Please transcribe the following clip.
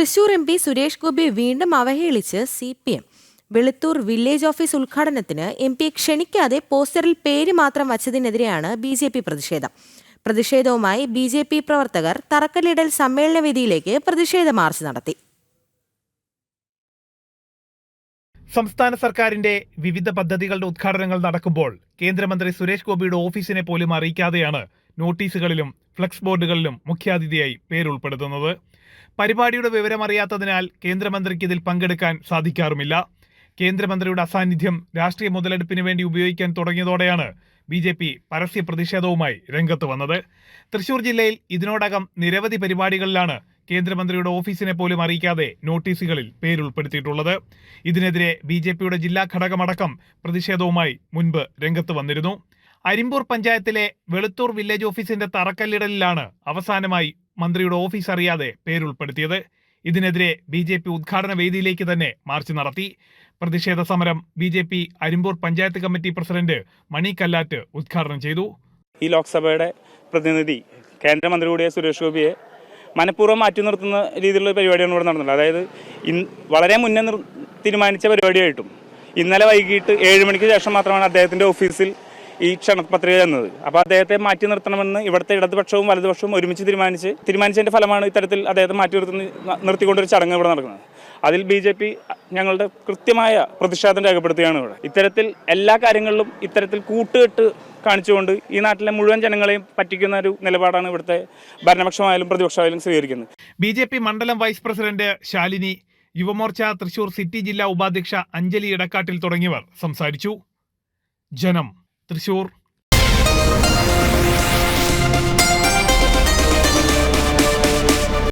Thrissur MP Suresh Gopi വീണ്ടും അവഹേളിച്ച് CPM. Veluthur village office ഉദ്ഘാടനത്തിന് MP ക്ഷണിക്കാതെ പോസ്റ്ററിൽ പേര് മാത്രം വച്ചതിനെതിരെയാണ് BJP പ്രതിഷേധം. പ്രതിഷേധവുമായി BJP പ്രവർത്തകർ തറക്കല്ലിടൽ സമ്മേളന വേദിയിലേക്ക് പ്രതിഷേധ മാർച്ച് നടത്തി. സംസ്ഥാന സർക്കാരിന്റെ വിവിധ പദ്ധതികളുടെ ഉദ്ഘാടനങ്ങൾ നടക്കുമ്പോൾ കേന്ദ്രമന്ത്രി സുരേഷ് ഗോപിയുടെ ഓഫീസിനെ പോലും അറിയിക്കാതെയാണ് നോട്ടീസുകളിലും ഫ്ലക്സ് ബോർഡുകളിലും മുഖ്യാതിഥിയായി പേരുൾപ്പെടുത്തുന്നത്. പരിപാടിയുടെ വിവരമറിയാത്തതിനാൽ കേന്ദ്രമന്ത്രിക്ക് ഇതിൽ പങ്കെടുക്കാൻ സാധിക്കാറുമില്ല. കേന്ദ്രമന്ത്രിയുടെ അസാന്നിധ്യം രാഷ്ട്രീയ മുതലെടുപ്പിന് വേണ്ടി ഉപയോഗിക്കാൻ തുടങ്ങിയതോടെയാണ് BJP പരസ്യ പ്രതിഷേധവുമായി രംഗത്ത് വന്നത്. തൃശൂർ ജില്ലയിൽ ഇതിനോടകം നിരവധി പരിപാടികളിലാണ് കേന്ദ്രമന്ത്രിയുടെ ഓഫീസിനെ പോലും അറിയിക്കാതെ നോട്ടീസുകളിൽ പേരുൾപ്പെടുത്തിയിട്ടുള്ളത്. ഇതിനെതിരെ BJPയുടെ ജില്ലാ ഘടകമടക്കം പ്രതിഷേധവുമായി മുൻപ് രംഗത്ത് വന്നിരുന്നു. അരിമ്പൂർ പഞ്ചായത്തിലെ വെളുത്തൂർ വില്ലേജ് ഓഫീസിന്റെ തറക്കല്ലിടലിലാണ് അവസാനമായി മന്ത്രിയുടെ ഓഫീസ് അറിയാതെ പേരുൾപ്പെടുത്തിയത്. ഇതിനെതിരെ BJP ഉദ്ഘാടന വേദിയിലേക്ക് തന്നെ മാർച്ച് നടത്തി. പ്രതിഷേധ സമരം BJP Arimpur panchayat committee president Mani Kallatt ഉദ്ഘാടനം ചെയ്തു. ഈ ലോക്സഭയുടെ പ്രതിനിധി കേന്ദ്രമന്ത്രി കൂടിയ സുരേഷ് ഗോപിയെ മനഃപൂർവ്വം മാറ്റി നിർത്തുന്ന രീതിയിലുള്ള പരിപാടിയാണ് ഇവിടെ നടന്നത്. അതായത് വളരെ മുന്നേ തീരുമാനിച്ച പരിപാടിയായിട്ടും ഇന്നലെ വൈകിട്ട് 7 മണിക്ക് ശേഷം മാത്രമാണ് അദ്ദേഹത്തിന്റെ ഓഫീസിൽ ഈ ക്ഷണപത്രിക തന്നത്. അപ്പോൾ അദ്ദേഹത്തെ മാറ്റി നിർത്തണമെന്ന് ഇവിടുത്തെ ഇടതുപക്ഷവും വലതുപക്ഷവും ഒരുമിച്ച് തീരുമാനിച്ചതിന്റെ ഫലമാണ് ഇത്തരത്തിൽ അദ്ദേഹത്തെ മാറ്റി നിർത്തിക്കൊണ്ടൊരു ചടങ്ങ് ഇവിടെ നടക്കുന്നത്. അതിൽ BJP ഞങ്ങളുടെ കൃത്യമായ പ്രതിഷേധം രേഖപ്പെടുത്തുകയാണ്. ഇവിടെ ഇത്തരത്തിൽ എല്ലാ കാര്യങ്ങളിലും ഇത്തരത്തിൽ കൂട്ടുകെട്ട് കാണിച്ചുകൊണ്ട് ഈ നാട്ടിലെ മുഴുവൻ ജനങ്ങളെയും പറ്റിക്കുന്ന ഒരു നിലപാടാണ് ഇവിടുത്തെ ഭരണപക്ഷമായാലും പ്രതിപക്ഷമായാലും സ്വീകരിക്കുന്നത്. BJP മണ്ഡലം vice president Shalini, Yuva Morcha Thrissur city ജില്ലാ ഉപാധ്യക്ഷ അഞ്ജലി ഇടക്കാട്ടിൽ തുടങ്ങിയവർ സംസാരിച്ചു. ജനം, തൃശൂർ.